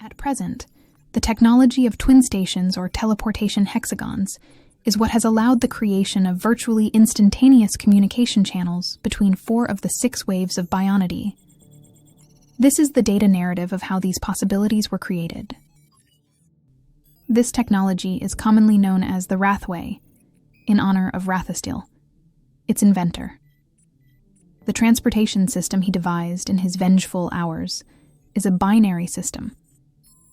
At present, the technology of twin stations or teleportation hexagons is what has allowed the creation of virtually instantaneous communication channels between 4 of the 6 waves of bionity. This is the data narrative of how these possibilities were created. This technology is commonly known as the Rath way, in honor of Rathestil, its inventor. The transportation system he devised in his vengeful hours is a binary system.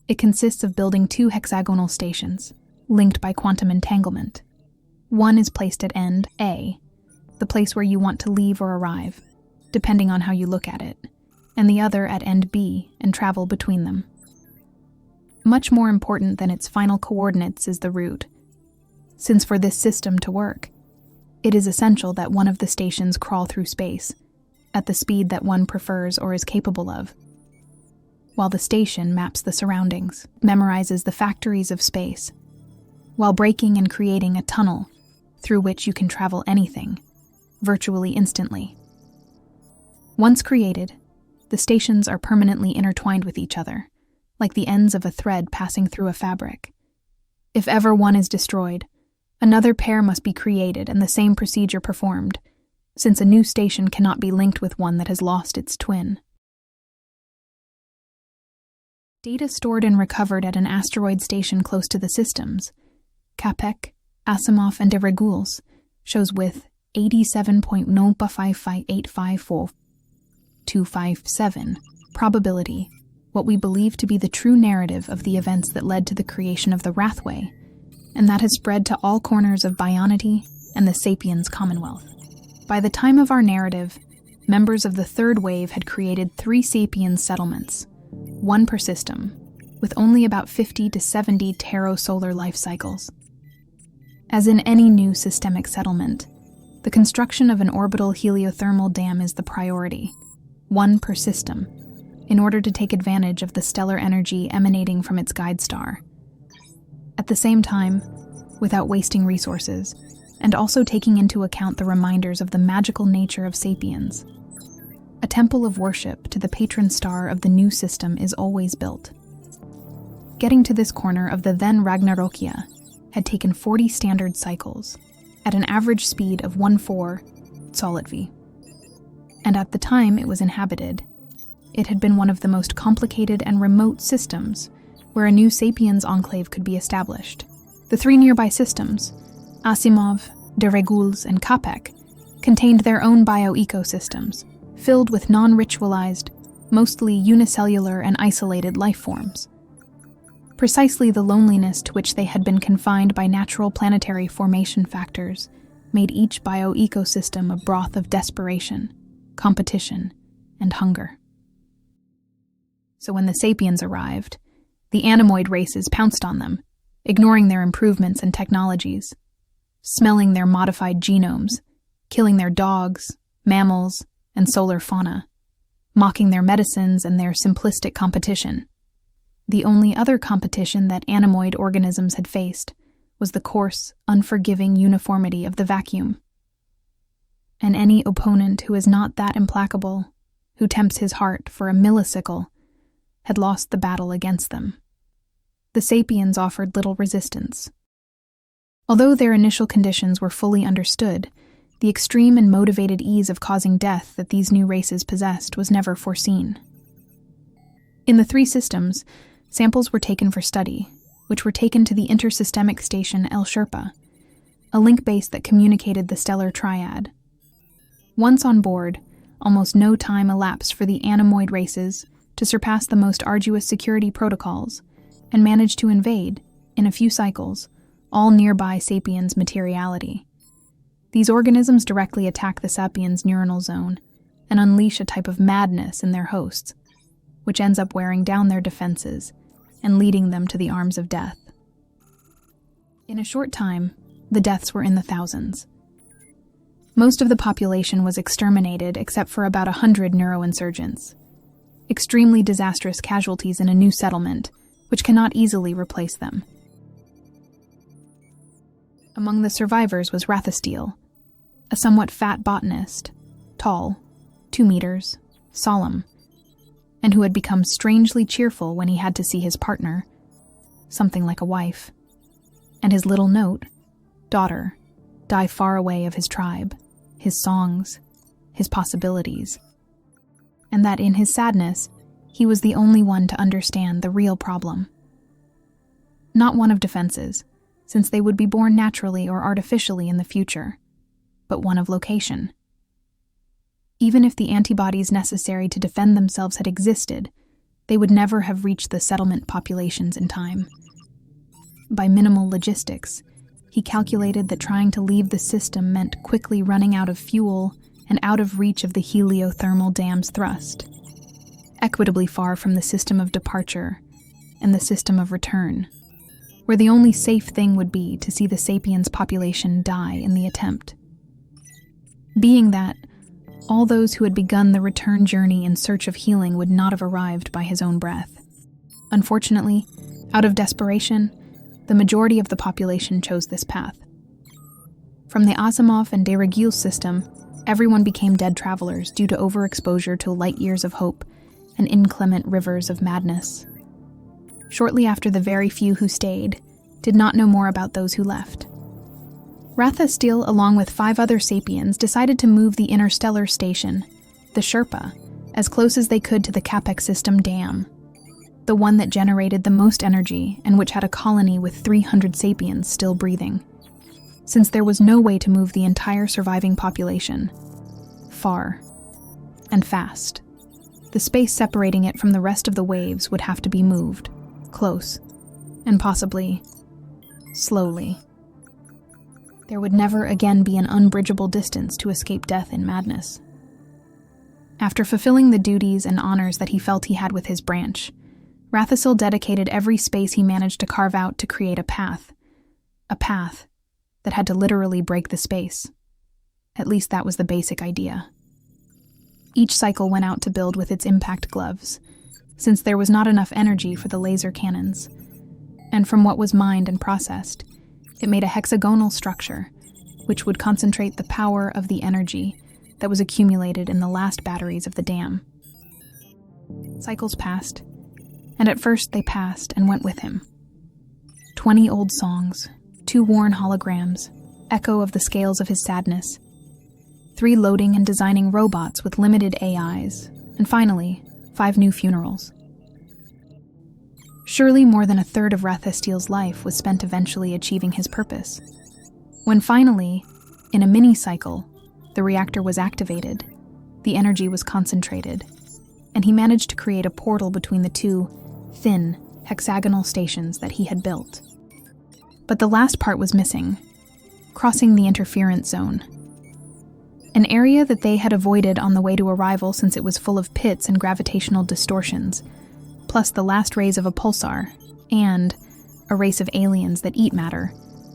It consists of building 2 hexagonal stations, linked by quantum entanglement. One is placed at end A, the place where you want to leave or arrive, depending on how you look at it, and the other at end B and travel between them. Much more important than its final coordinates is the route, since for this system to work, it is essential that one of the stations crawl through space, at the speed that one prefers or is capable of, while the station maps the surroundings, memorizes the factories of space, while breaking and creating a tunnel through which you can travel anything, virtually instantly. Once created, the stations are permanently intertwined with each other, like the ends of a thread passing through a fabric. If ever one is destroyed, another pair must be created and the same procedure performed, since a new station cannot be linked with one that has lost its twin. Data stored and recovered at an asteroid station close to the systems, Capek, Asimov, and de Regules, shows with 87.955854257 probability what we believe to be the true narrative of the events that led to the creation of the Rath way, and that has spread to all corners of bionity and the Sapiens Commonwealth. By the time of our narrative, members of the third wave had created 3 Sapiens settlements, 1 per system, with only about 50 to 70 tero-solar life cycles. As in any new systemic settlement, the construction of an orbital heliothermal dam is the priority, 1 per system, in order to take advantage of the stellar energy emanating from its guide star. At the same time, without wasting resources, and also taking into account the reminders of the magical nature of Sapiens, a temple of worship to the patron star of the new system is always built. Getting to this corner of the then Ragnarokia had taken 40 standard cycles, at an average speed of 1/4 Solitvi. And at the time it was inhabited, it had been one of the most complicated and remote systems where a new Sapiens enclave could be established. The 3 nearby systems, Asimov, de Regules, and Capek, contained their own bioecosystems, filled with non-ritualized, mostly unicellular and isolated life forms. Precisely the loneliness to which they had been confined by natural planetary formation factors made each bioecosystem a broth of desperation, competition, and hunger. So when the Sapiens arrived, the animoid races pounced on them, ignoring their improvements and technologies, smelling their modified genomes, killing their dogs, mammals, and solar fauna, mocking their medicines and their simplistic competition. The only other competition that animoid organisms had faced was the coarse, unforgiving uniformity of the vacuum. And any opponent who is not that implacable, who tempts his heart for a millisicle, had lost the battle against them. The Sapiens offered little resistance. Although their initial conditions were fully understood, the extreme and motivated ease of causing death that these new races possessed was never foreseen. In the 3 systems, samples were taken for study, which were taken to the intersystemic station El Sherpa, a link base that communicated the stellar triad. Once on board, almost no time elapsed for the animoid races to surpass the most arduous security protocols and manage to invade, in a few cycles, all nearby Sapiens materiality. These organisms directly attack the Sapiens neuronal zone and unleash a type of madness in their hosts, which ends up wearing down their defenses and leading them to the arms of death. In a short time, the deaths were in the thousands. Most of the population was exterminated except for about 100 neuroinsurgents. Extremely disastrous casualties in a new settlement, which cannot easily replace them. Among the survivors was Rathestil, a somewhat fat botanist, tall, 2 meters, solemn, and who had become strangely cheerful when he had to see his partner, something like a wife, and his little note, daughter, die far away of his tribe, his songs, his possibilities, and that in his sadness, he was the only one to understand the real problem. Not one of defenses, since they would be born naturally or artificially in the future, but one of location. Even if the antibodies necessary to defend themselves had existed, they would never have reached the settlement populations in time. By minimal logistics, he calculated that trying to leave the system meant quickly running out of fuel and out of reach of the heliothermal dam's thrust, equitably far from the system of departure and the system of return, where the only safe thing would be to see the sapiens population die in the attempt. Being that, all those who had begun the return journey in search of healing would not have arrived by his own breath. Unfortunately, out of desperation, the majority of the population chose this path. From the Asimov and de Rigueule's system, everyone became dead travelers due to overexposure to light years of hope and inclement rivers of madness. Shortly after, the very few who stayed did not know more about those who left. Rathestil, along with 5 other sapiens, decided to move the interstellar station, the Sherpa, as close as they could to the Capex system dam, the one that generated the most energy and which had a colony with 300 sapiens still breathing, since there was no way to move the entire surviving population far and fast. The space separating it from the rest of the waves would have to be moved close and possibly slowly. There would never again be an unbridgeable distance to escape death in madness. After fulfilling the duties and honors that he felt he had with his branch, Rathestil dedicated every space he managed to carve out to create a path that had to literally break the space. At least that was the basic idea. Each cycle went out to build with its impact gloves, since there was not enough energy for the laser cannons, and from what was mined and processed, it made a hexagonal structure, which would concentrate the power of the energy that was accumulated in the last batteries of the dam. Cycles passed, and at first they passed and went with him. 20 old songs, 2 worn holograms, echo of the scales of his sadness, 3 loading and designing robots with limited AIs, and finally, 5 new funerals. Surely more than a third of Rathestil's life was spent eventually achieving his purpose. When finally, in a mini-cycle, the reactor was activated, the energy was concentrated, and he managed to create a portal between the 2 thin, hexagonal stations that he had built. But the last part was missing, crossing the interference zone. An area that they had avoided on the way to arrival since it was full of pits and gravitational distortions, plus the last rays of a pulsar, and a race of aliens that eat matter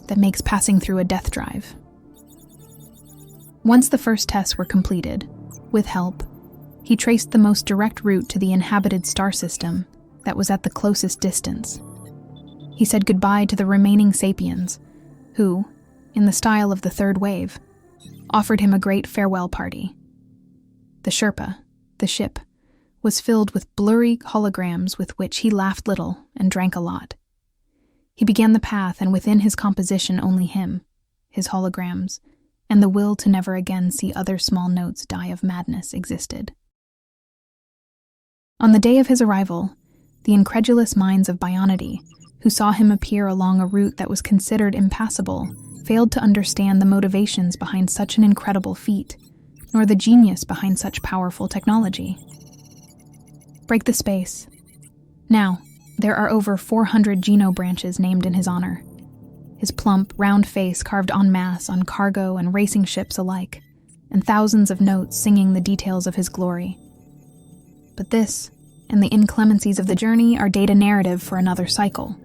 that makes passing through a death drive. Once the first tests were completed, with help, he traced the most direct route to the inhabited star system that was at the closest distance. He said goodbye to the remaining sapiens, who, in the style of the third wave, offered him a great farewell party. The Sherpa, the ship, was filled with blurry holograms with which he laughed little and drank a lot. He began the path, and within his composition only him, his holograms, and the will to never again see other small notes die of madness existed. On the day of his arrival, the incredulous minds of bionity, who saw him appear along a route that was considered impassable, failed to understand the motivations behind such an incredible feat, nor the genius behind such powerful technology. Break the space. Now, there are over 400 geno branches named in his honor. His plump, round face carved en masse on cargo and racing ships alike, and thousands of notes singing the details of his glory. But this, and the inclemencies of the journey, are data narrative for another cycle.